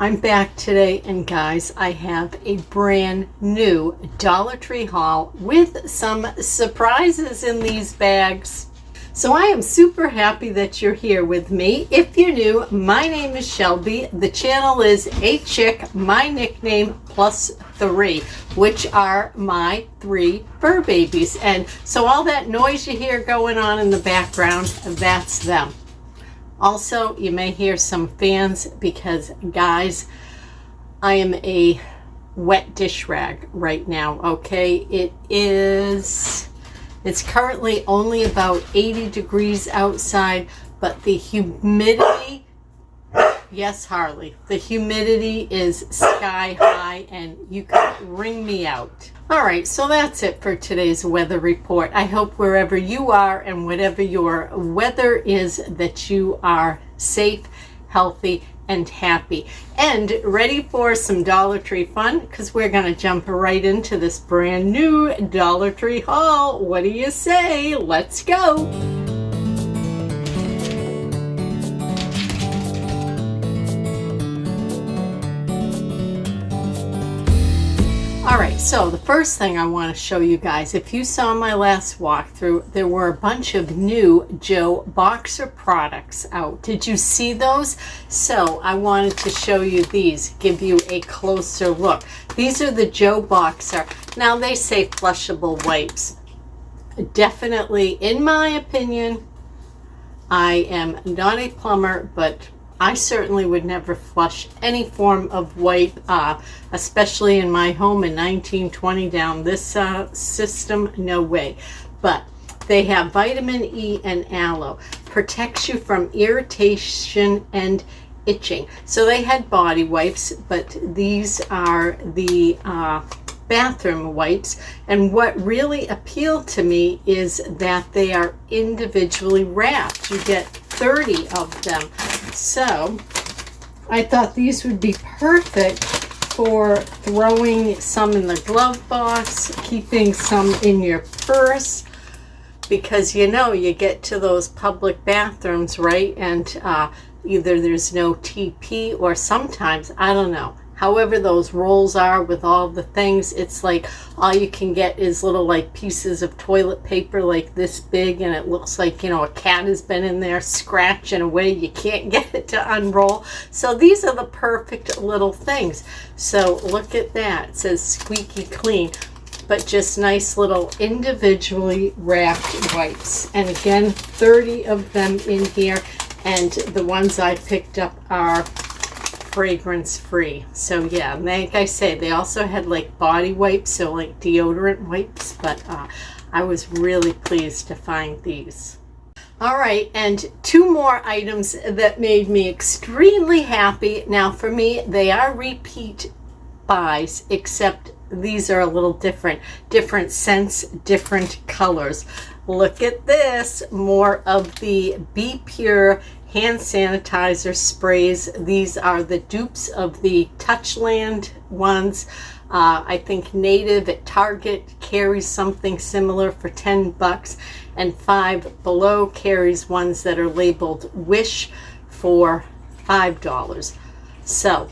I'm back today, and guys, I have a brand new Dollar Tree haul with some surprises in these bags. So I am super happy that you're here with me. If you're new, my name is Shelby. The channel is A Chick, my nickname plus 3, which are my 3 fur babies. And so all that noise you hear going on in the background, that's them. Also, you may hear some fans because, guys, I am a wet dish rag right now, okay? It's currently only about 80 degrees outside, but the humidity, yes, Harley, the humidity is sky high and you can wring me out. All right, so that's it for today's weather report. I hope wherever you are and whatever your weather is that you are safe, healthy, and happy. And ready for some Dollar Tree fun, because we're going to jump right into this brand new Dollar Tree haul. What do you say? Let's go. All right, so the first thing I want to show you guys, if you saw my last walkthrough, there were a bunch of new Joe Boxer products out. Did you see those? So I wanted to show you these, give you a closer look. These are the Joe Boxer. Now they say flushable wipes. Definitely, in my opinion, I am not a plumber, but I certainly would never flush any form of wipe, especially in my home in 1920 down this system, no way. But they have vitamin E and aloe, protects you from irritation and itching. So they had body wipes, but these are the bathroom wipes, and what really appealed to me is that they are individually wrapped. You get 30 of them. So I thought these would be perfect for throwing some in the glove box, keeping some in your purse, because you know you get to those public bathrooms, right? And either there's no TP or sometimes, I don't know, however those rolls are with all the things, it's like all you can get is little like pieces of toilet paper like this big, and it looks like, you know, a cat has been in there scratching away. You can't get it to unroll. So these are the perfect little things. So look at that. It says squeaky clean, but just nice little individually wrapped wipes. And again, 30 of them in here. And the ones I picked up are fragrance free. So yeah, like I say, they also had like body wipes, so like deodorant wipes, but I was really pleased to find these. All right, and 2 more items that made me extremely happy. Now for me, they are repeat buys, except these are a little different scents, different colors. Look at this, more of the Be Pure hand sanitizer sprays. These are the dupes of the Touchland ones. I think Native at Target carries something similar for 10 bucks, and Five Below carries ones that are labeled Wish for $5. So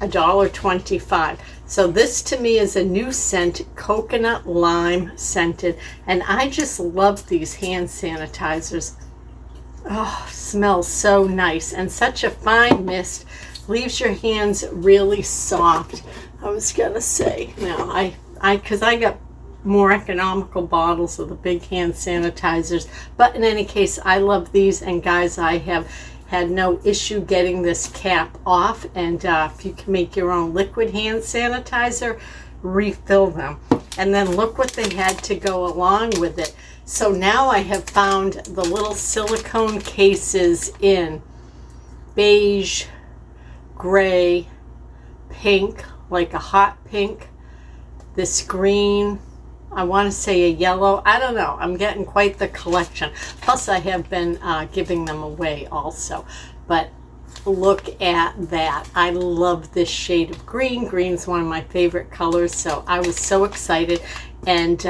$1.25. So this to me is a new scent, coconut lime scented, and I just love these hand sanitizers. Oh, smells so nice, and such a fine mist, leaves your hands really soft. I was gonna say, now because I got more economical bottles of the big hand sanitizers, but in any case, I love these. And guys, I have had no issue getting this cap off, and if you can make your own liquid hand sanitizer, refill them. And then look what they had to go along with it. So now I have found the little silicone cases in beige, gray, pink, like a hot pink, this green, I want to say a yellow. I don't know. I'm getting quite the collection. Plus I have been giving them away also. But look at that. I love this shade of green. Green's one of my favorite colors, so I was so excited. And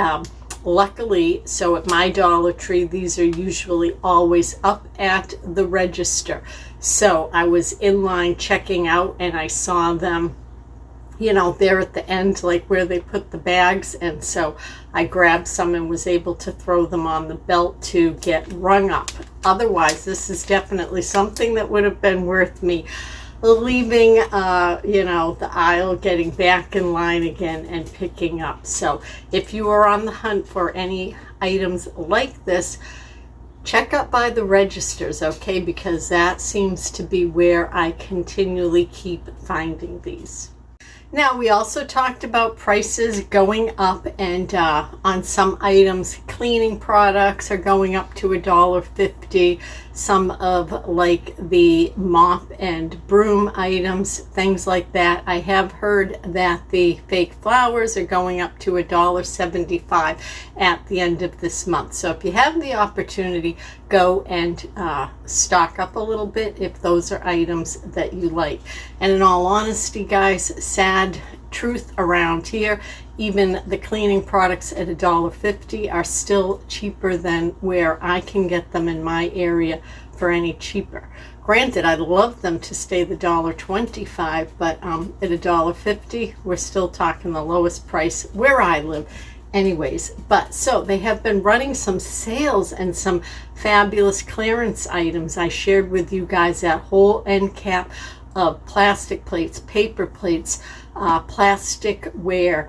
luckily, so at my Dollar Tree, these are usually always up at the register. So I was in line checking out and I saw them, you know, there at the end, like where they put the bags. And so I grabbed some and was able to throw them on the belt to get rung up. Otherwise, this is definitely something that would have been worth me leaving, you know, the aisle, getting back in line again and picking up. So if you are on the hunt for any items like this, check up by the registers, okay? Because that seems to be where I continually keep finding these. Now, we also talked about prices going up, and on some items, cleaning products are going up to $1.50. Some of like the mop and broom items, things like that. I have heard that the fake flowers are going up to $1.75 at the end of this month. So if you have the opportunity, go and stock up a little bit if those are items that you like. And in all honesty, guys, sad truth around here, even the cleaning products at $1.50 are still cheaper than where I can get them in my area for any cheaper. Granted, I'd love them to stay the $1.25, but at $1.50, we're still talking the lowest price where I live. Anyways, but so they have been running some sales and some fabulous clearance items. I shared with you guys that whole end cap of plastic plates, paper plates, plastic ware,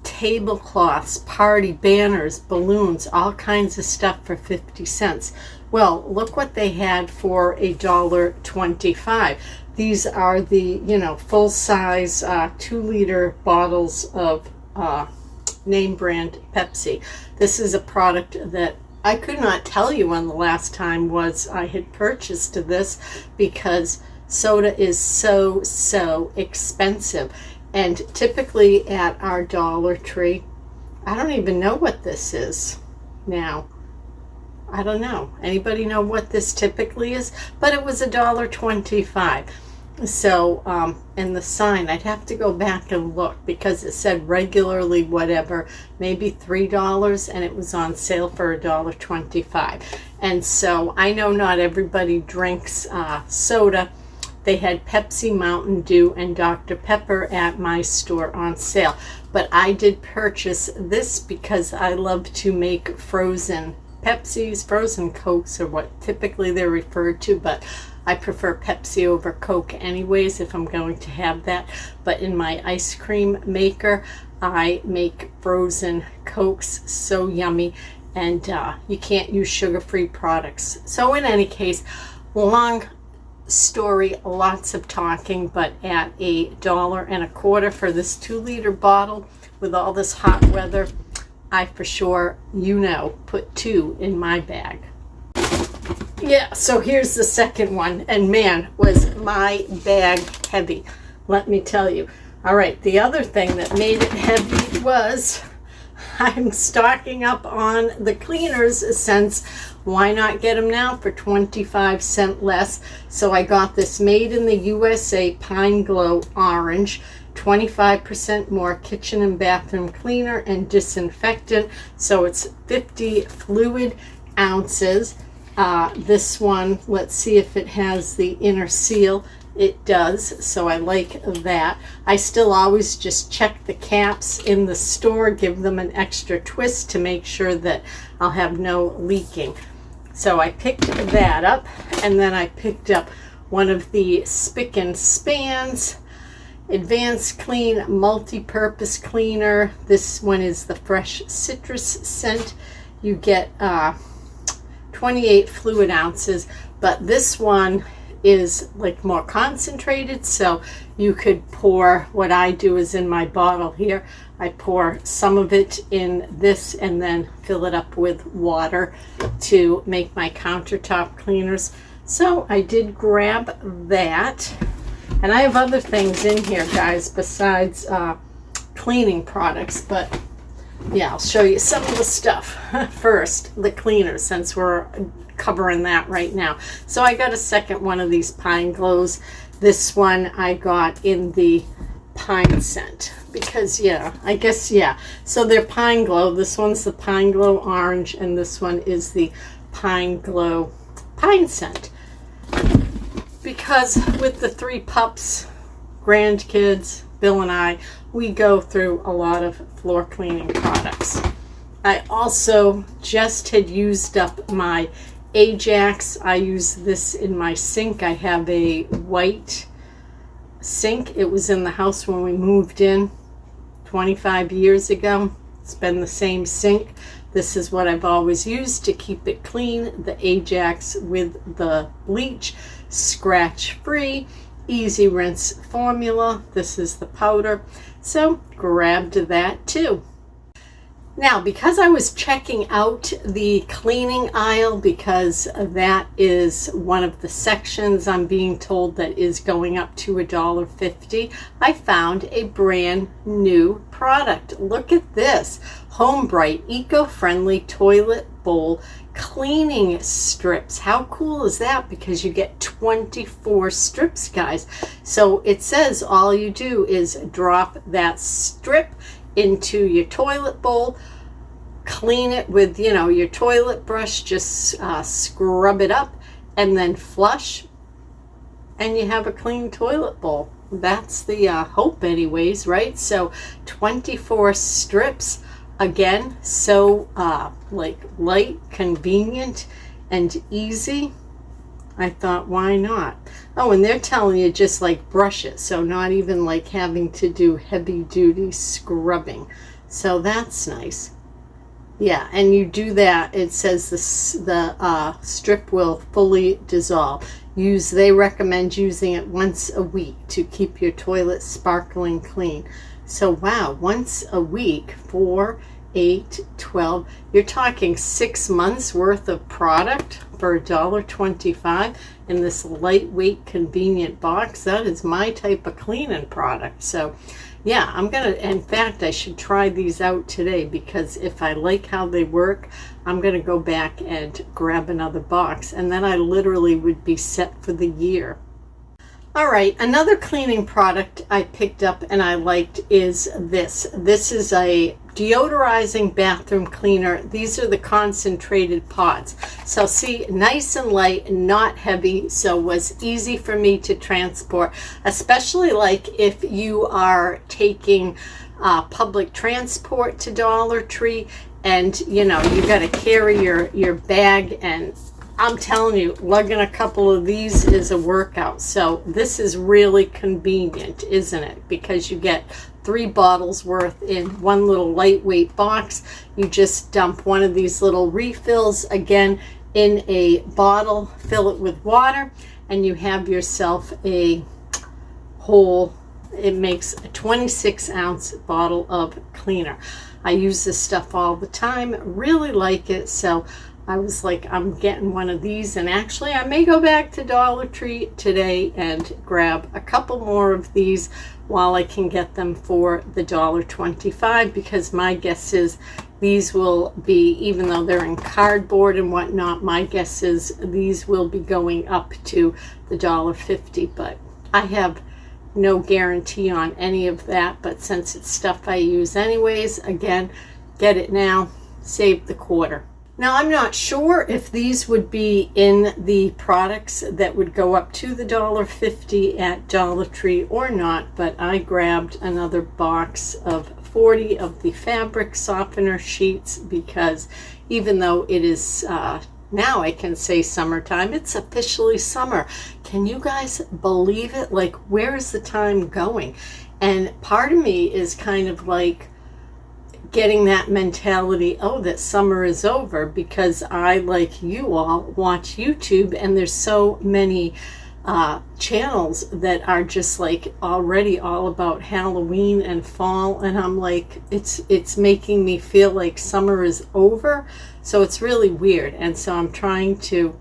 tablecloths, party banners, balloons, all kinds of stuff for 50 cents. Well, look what they had for $1.25. These are the, you know, full size 2-liter bottles of name brand Pepsi. This is a product that I could not tell you when the last time was I had purchased this, because soda is so expensive. And typically at our Dollar Tree, I don't even know what this is now. I don't know. Anybody know what this typically is? But it was $1.25. So, in the sign, I'd have to go back and look, because it said regularly whatever, maybe $3, and it was on sale for $1.25. And so I know not everybody drinks soda. They had Pepsi, Mountain Dew, and Dr. Pepper at my store on sale. But I did purchase this because I love to make frozen Pepsis. Frozen Cokes are what typically they're referred to, but I prefer Pepsi over Coke anyways if I'm going to have that. But in my ice cream maker, I make frozen Cokes. So yummy. And you can't use sugar-free products. So in any case, long story, lots of talking, but at $1.25 for this 2-liter bottle with all this hot weather, I for sure, you know, put 2 in my bag. Yeah, so here's the second one, and man, was my bag heavy, let me tell you. All right, the other thing that made it heavy was I'm stocking up on the cleaners, since why not get them now for 25 cents less. So I got this Made in the USA Pine Glow Orange, 25% more kitchen and bathroom cleaner and disinfectant. So it's 50 fluid ounces. This one, let's see if it has the inner seal. It does, so I like that. I still always just check the caps in the store, give them an extra twist to make sure that I'll have no leaking. So I picked that up, and then I picked up one of the Spick and Spans Advanced Clean Multi-Purpose Cleaner. This one is the Fresh Citrus scent. You get 28 fluid ounces, but this one is like more concentrated, so you could pour, what I do is in my bottle here, I pour some of it in this and then fill it up with water to make my countertop cleaners. So I did grab that, and I have other things in here, guys, besides cleaning products, but yeah, I'll show you some of the stuff. First, the cleaners, since we're covering that right now. So I got a second one of these Pine Glows. This one I got in the pine scent because I guess so they're Pine Glow. This one's the Pine Glow orange and this one is the Pine Glow pine scent, because with the 3 pups, grandkids, Bill and I, we go through a lot of floor cleaning products. I also just had used up my Ajax. I use this in my sink. I have a white sink. It was in the house when we moved in 25 years ago. It's been the same sink. This is what I've always used to keep it clean. The Ajax with the bleach, scratch free, easy rinse formula. This is the powder. So grabbed that too. Now, because I was checking out the cleaning aisle, because that is one of the sections I'm being told that is going up to $1.50, I found a brand new product. Look at this. Home Bright eco-friendly toilet bowl cleaning strips. How cool is that? Because you get 24 strips, guys. So it says all you do is drop that strip into your toilet bowl, clean it with your toilet brush, just scrub it up and then flush, and you have a clean toilet bowl. That's the hope anyways, right? So 24 strips, again, so light, convenient and easy. I thought, why not? Oh, and they're telling you just brush it, so not even having to do heavy duty scrubbing. So that's nice. Yeah, and you do that, it says the strip will fully dissolve. They recommend using it once a week to keep your toilet sparkling clean. So wow, once a week, 4, 8, 12, you're talking 6 months worth of product for $1.25 in this lightweight convenient box. That is my type of cleaning product. So yeah, in fact, I should try these out today, because if I like how they work, I'm gonna go back and grab another box, and then I literally would be set for the year. All right, another cleaning product I picked up and I liked is this. This is a deodorizing bathroom cleaner. These are the concentrated pods. So see, nice and light, not heavy, so was easy for me to transport, especially if you are taking public transport to Dollar Tree and you got to carry your bag, and I'm telling you, lugging a couple of these is a workout. So this is really convenient, isn't it? Because you get 3 bottles worth in one little lightweight box. You just dump one of these little refills again in a bottle, fill it with water, and you have yourself a whole, it makes a 26-ounce bottle of cleaner. I use this stuff all the time, really like it. So I was like, I'm getting one of these, and actually I may go back to Dollar Tree today and grab a couple more of these while I can get them for the $1.25, because my guess is these will be, even though they're in cardboard and whatnot, my guess is these will be going up to the $1.50, but I have no guarantee on any of that. But since it's stuff I use anyways, again, get it now, save the quarter. Now, I'm not sure if these would be in the products that would go up to the $1.50 at Dollar Tree or not, but I grabbed another box of 40 of the fabric softener sheets, because even though it is now I can say summertime, it's officially summer. Can you guys believe it? Where is the time going? And part of me is kind of getting that mentality, that summer is over, because I, like you all, watch YouTube, and there's so many channels that are just already all about Halloween and fall, and I'm it's making me feel like summer is over. So it's really weird, and so I'm trying to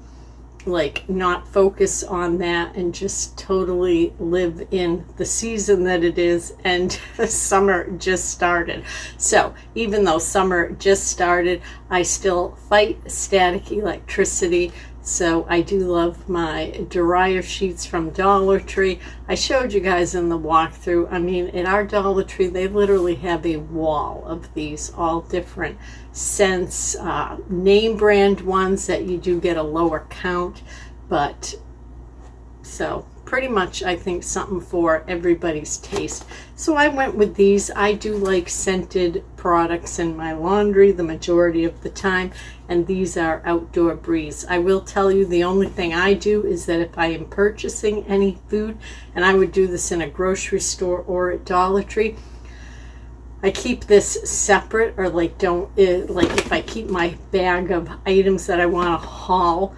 not focus on that and just totally live in the season that it is. And summer just started. So even though summer just started, I still fight static electricity. So I do love my dryer sheets from Dollar Tree. I showed you guys in the walkthrough. I mean, in our Dollar Tree, they literally have a wall of these, all different scents, name brand ones that you do get a lower count. But so pretty much I think something for everybody's taste. So I went with these. I do like scented products in my laundry the majority of the time, and these are Outdoor Breeze. I will tell you, the only thing I do is that if I am purchasing any food, and I would do this in a grocery store or at Dollar Tree, I keep this separate, or like if I keep my bag of items that I want to haul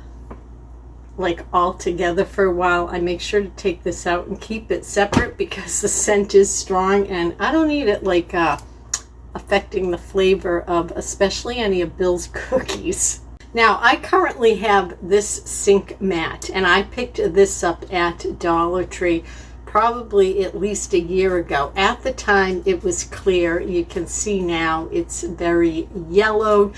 like all together for a while, I make sure to take this out and keep it separate because the scent is strong and I don't need it like affecting the flavor of especially any of Bill's cookies. Now I currently have this sink mat, and I picked this up at Dollar Tree probably at least a year ago. At the time it was clear. You can see now it's very yellowed.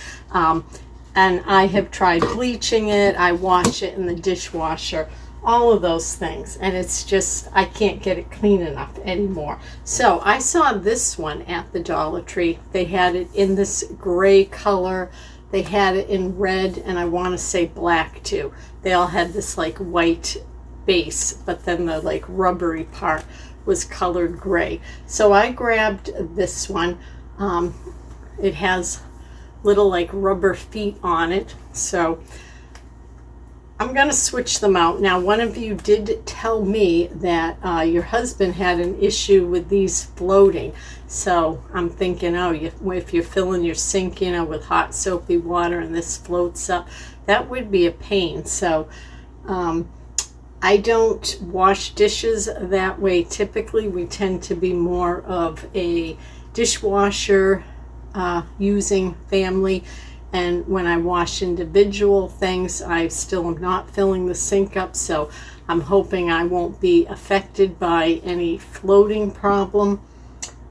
And I have tried bleaching it. I wash it in the dishwasher, all of those things. And it's just, I can't get it clean enough anymore. So I saw this one at the Dollar Tree. They had it in this gray color. They had it in red, and I want to say black too. They all had this like white base, but then the like rubbery part was colored gray. So I grabbed this one. It has little like rubber feet on it, so I'm gonna switch them out. Now, one of you did tell me that your husband had an issue with these floating, so I'm thinking, oh, if you're filling your sink, you know, with hot soapy water and this floats up, that would be a pain. So I don't wash dishes that way. Typically we tend to be more of a dishwasher using family, and when I wash individual things, I still am not filling the sink up, so I'm hoping I won't be affected by any floating problem,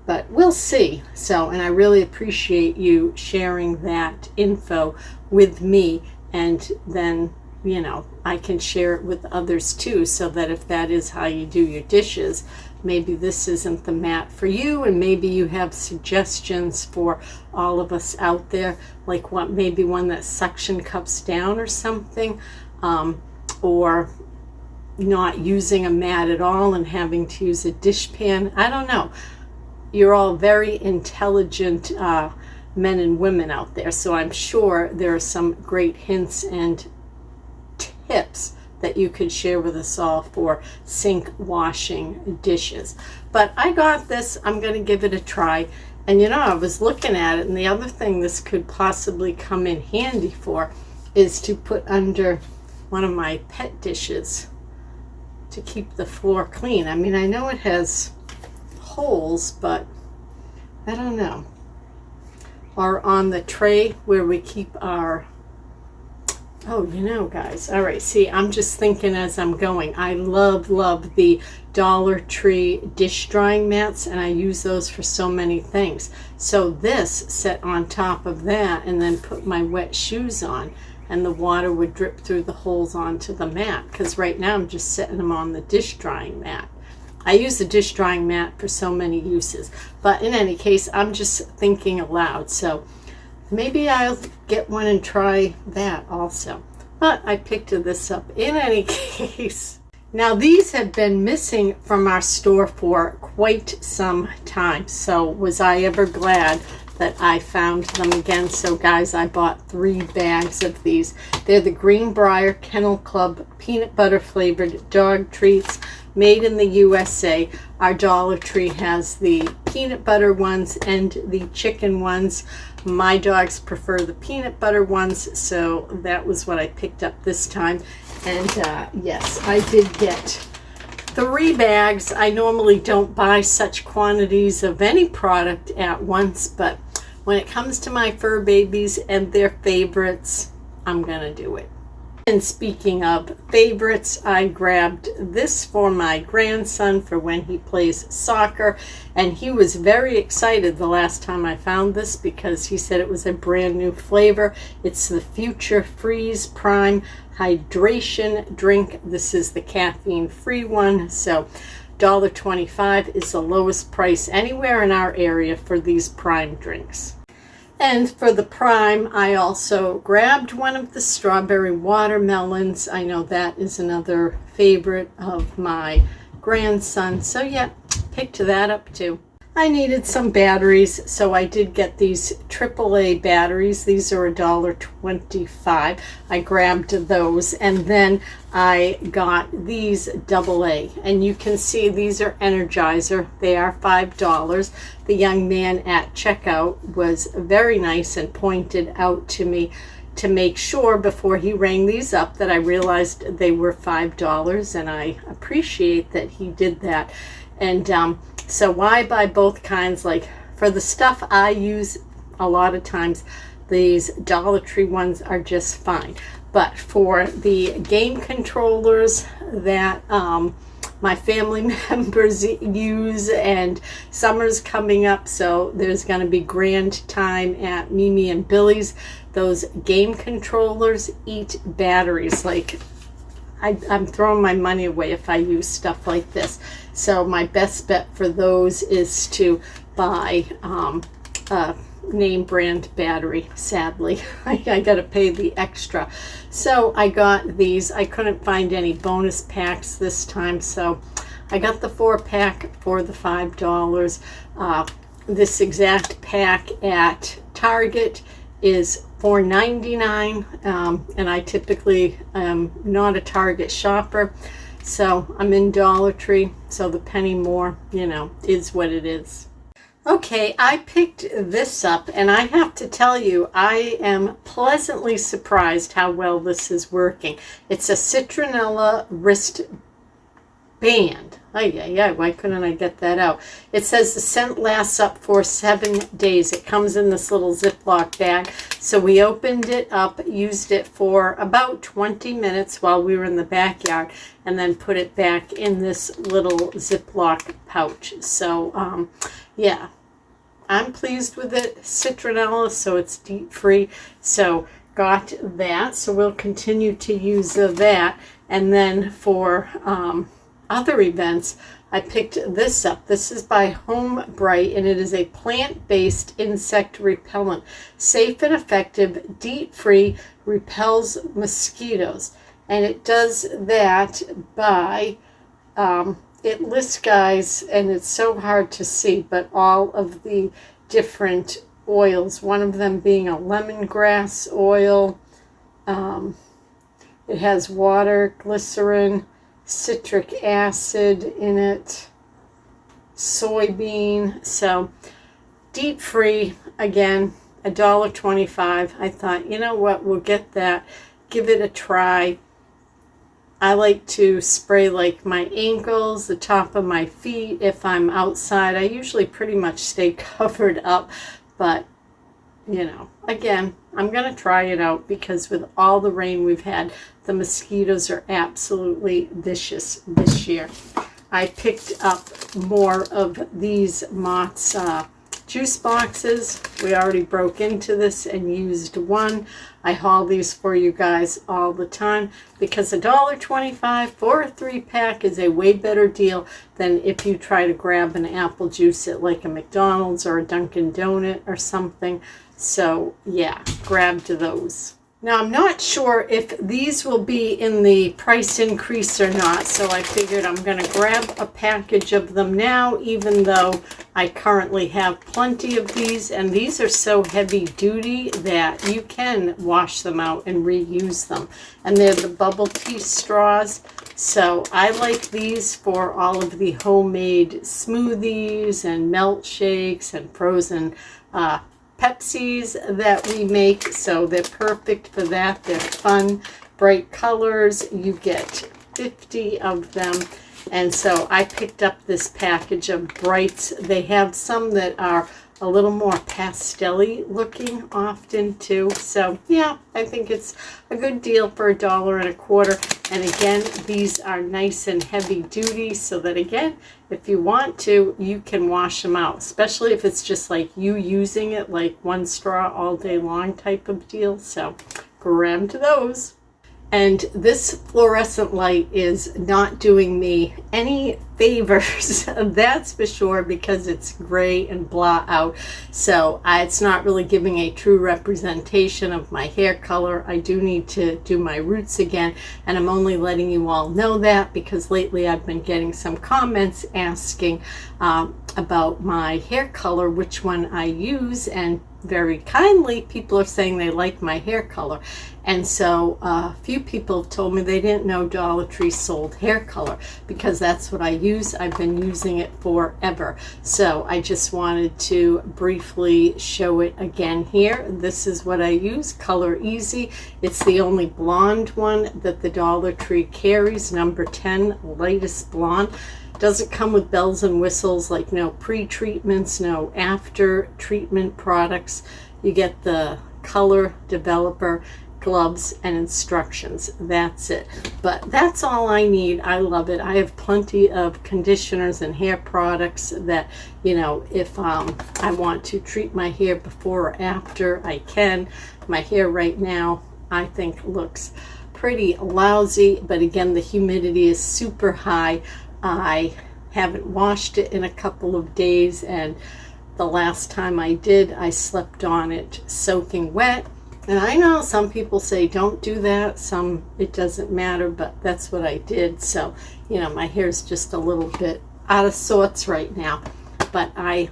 but we'll see. So, and I really appreciate you sharing that info with me, and then, you know, I can share it with others too, so that if that is how you do your dishes, maybe this isn't the mat for you, and maybe you have suggestions for all of us out there, like what, maybe one that suction cups down or something, or not using a mat at all and having to use a dishpan. I don't know. You're all very intelligent men and women out there, so I'm sure there are some great hints and tips that you could share with us all for sink washing dishes. But I got this. I'm going to give it a try. And you know, I was looking at it, and the other thing this could possibly come in handy for is to put under one of my pet dishes to keep the floor clean. I mean, I know it has holes, but I don't know. Or on the tray where we keep our, oh, you know, guys. All right, see, I'm just thinking as I'm going. I love the Dollar Tree dish drying mats, and I use those for so many things. So this set on top of that, and then put my wet shoes on, and the water would drip through the holes onto the mat, because right now I'm just setting them on the dish drying mat. I use the dish drying mat for so many uses. But in any case, I'm just thinking aloud. So maybe I'll get one and try that also. But I picked this up in any case. Now, these have been missing from our store for quite some time. So was I ever glad that I found them again. So guys, I bought 3 bags of these. They're the Greenbrier Kennel Club peanut butter flavored dog treats, made in the USA. Our Dollar Tree has the peanut butter ones and the chicken ones. My dogs prefer the peanut butter ones, so that was what I picked up this time. And yes, I did get 3 bags. I normally don't buy such quantities of any product at once, but when it comes to my fur babies and their favorites, I'm gonna do it. And speaking of favorites, I grabbed this for my grandson for when he plays soccer, and he was very excited the last time I found this because he said it was a brand new flavor. It's the Future Freeze Prime Hydration Drink. This is the caffeine-free one, so $1.25 is the lowest price anywhere in our area for these Prime drinks. And for the Prime, I also grabbed one of the strawberry watermelons. I know that is another favorite of my grandson. So yeah, picked that up too. I needed some batteries, so I did get these AAA batteries. These are $1.25. I grabbed those, and then I got these AA. And you can see these are Energizer. They are $5. The young man at checkout was very nice and pointed out to me to make sure before he rang these up that I realized they were $5, and I appreciate that he did that. And so why buy both kinds? Like for the stuff I use, a lot of times these Dollar Tree ones are just fine. But for the game controllers that my family members use, and summer's coming up, so there's going to be grand time at Mimi and Billy's. Those game controllers eat batteries. Like I'm throwing my money away if I use stuff like this. So my best bet for those is to buy a name brand battery. Sadly, I got to pay the extra. So I got these. I couldn't find any bonus packs this time, so I got the 4-pack for the $5. This exact pack at Target is $4.99, and I typically am not a Target shopper, so I'm in Dollar Tree, so the penny more, you know, is what it is. Okay, I picked this up, and I have to tell you, I am pleasantly surprised how well this is working. It's a citronella wrist band. Why couldn't I get that out? It says the scent lasts up for 7 days. It comes in this little Ziploc bag. So we opened it up, used it for about 20 minutes while we were in the backyard, and then put it back in this little Ziploc pouch. So, yeah, I'm pleased with it. Citronella, so it's DEET free. So got that. So we'll continue to use that. And then for other events, I picked this up. This is by Home Bright, and it is a plant-based insect repellent. Safe and effective, DEET-free, repels mosquitoes. And it does that by, it lists, guys, and it's so hard to see, but all of the different oils, one of them being a lemongrass oil. It has water, glycerin, citric acid in it, soybean. So DEET free, again, $1.25. I thought, you know what, we'll get that, give it a try. I like to spray like my ankles, the top of my feet if I'm outside. I usually pretty much stay covered up, but you know, again, I'm going to try it out because with all the rain we've had, the mosquitoes are absolutely vicious this year. I picked up more of these Mott's juice boxes. We already broke into this and used one. I haul these for you guys all the time because $1.25 for a 3-pack is a way better deal than if you try to grab an apple juice at like a McDonald's or a Dunkin' Donut or something. So yeah, grabbed those. Now I'm not sure if these will be in the price increase or not, so I figured I'm going to grab a package of them now, even though I currently have plenty of these, and these are so heavy duty that you can wash them out and reuse them. And they're the bubble tea straws, so I like these for all of the homemade smoothies and milkshakes and frozen Pepsis that we make, so they're perfect for that. They're fun, bright colors. You get 50 of them, and so I picked up this package of Brights. They have some that are a little more pastel-y looking often too. So yeah, I think it's a good deal for $1.25. And again, these are nice and heavy duty, so that again, if you want to, you can wash them out, especially if it's just like you using it like one straw all day long type of deal. So grab to those. And this fluorescent light is not doing me any favors, that's for sure, because it's gray and blah out. So it's not really giving a true representation of my hair color. I do need to do my roots again, and I'm only letting you all know that because lately I've been getting some comments asking about my hair color, which one I use, and very kindly people are saying they like my hair color. And so a few people told me they didn't know Dollar Tree sold hair color, because that's what I use. I've been using it forever. So I just wanted to briefly show it again here. This is what I use, Color Easy. It's the only blonde one that the Dollar Tree carries, number 10, lightest blonde. Doesn't come with bells and whistles, like no pre-treatments, no after treatment products. You get the color developer, gloves, and instructions. That's it. But that's all I need. I love it. I have plenty of conditioners and hair products that, you know, if I want to treat my hair before or after, I can. My hair right now, I think, looks pretty lousy, but again, the humidity is super high. I haven't washed it in a couple of days, and the last time I did, I slept on it soaking wet. And I know some people say don't do that, some it doesn't matter, but that's what I did. So, you know, my hair's just a little bit out of sorts right now, but I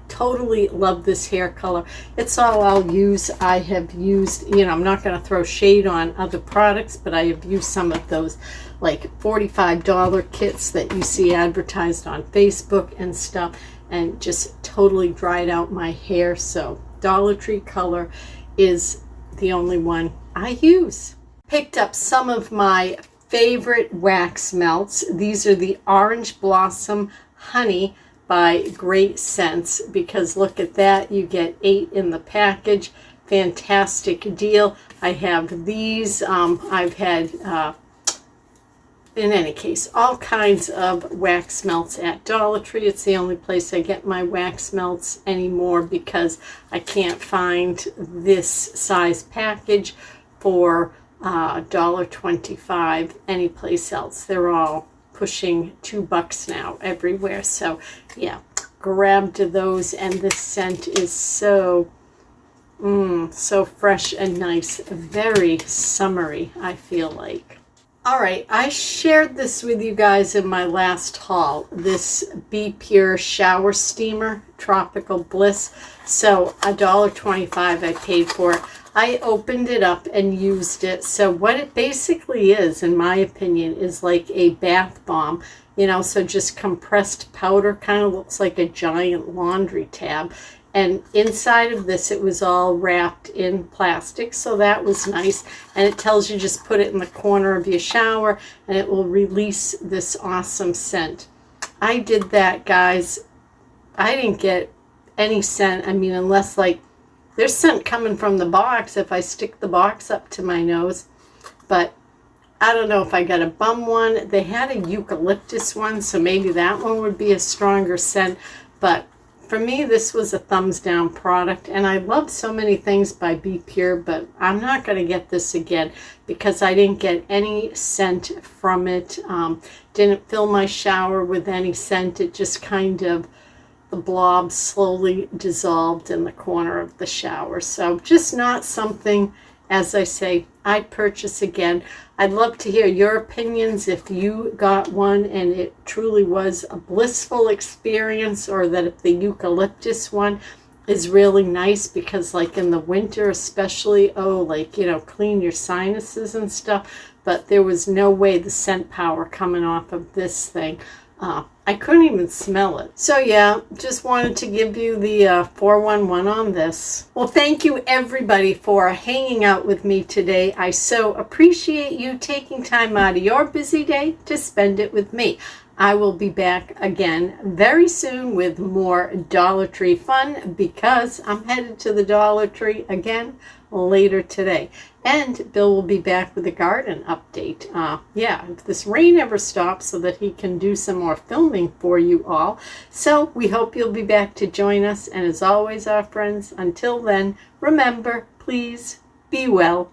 totally love this hair color. It's all I'll use. I have used, you know, I'm not going to throw shade on other products, but I have used some of those like $45 kits that you see advertised on Facebook and stuff, and just totally dried out my hair. So Dollar Tree color is the only one I use. Picked up some of my favorite wax melts. These are the Orange Blossom Honey by Great Scents, because look at that, you get 8 in the package. Fantastic deal. I have these. I've had in any case, all kinds of wax melts at Dollar Tree. It's the only place I get my wax melts anymore, because I can't find this size package for $1.25 anyplace else. They're all pushing $2 now everywhere. So yeah, grabbed those, and this scent is so so fresh and nice, very summery, I feel like. All right, I shared this with you guys in my last haul, this Be Pure shower steamer, Tropical Bliss. So $1.25 I paid for it. I opened it up and used it. So what it basically is, in my opinion, is like a bath bomb, you know, so just compressed powder, kind of looks like a giant laundry tab. And inside of this, it was all wrapped in plastic, so that was nice. And it tells you just put it in the corner of your shower, and it will release this awesome scent. I did that, guys. I didn't get any scent. I mean, unless like there's scent coming from the box if I stick the box up to my nose. But I don't know if I got a bum one. They had a eucalyptus one, so maybe that one would be a stronger scent. But for me, this was a thumbs down product, and I love so many things by Be Pure, but I'm not going to get this again because I didn't get any scent from it. Didn't fill my shower with any scent. It just kind of, the blob slowly dissolved in the corner of the shower. So just not something, as I say, I'd purchase again. I'd love to hear your opinions if you got one and it truly was a blissful experience, or that if the eucalyptus one is really nice, because like in the winter especially, oh, like, you know, clean your sinuses and stuff. But there was no way the scent power coming off of this thing. I couldn't even smell it. So yeah, just wanted to give you the 411 on this. Well, thank you everybody for hanging out with me today. I so appreciate you taking time out of your busy day to spend it with me. I will be back again very soon with more Dollar Tree fun, because I'm headed to the Dollar Tree again later today. And Bill will be back with a garden update. Yeah, if this rain ever stops, so that he can do some more filming for you all. So we hope you'll be back to join us. And as always, our friends, until then, remember, please be well.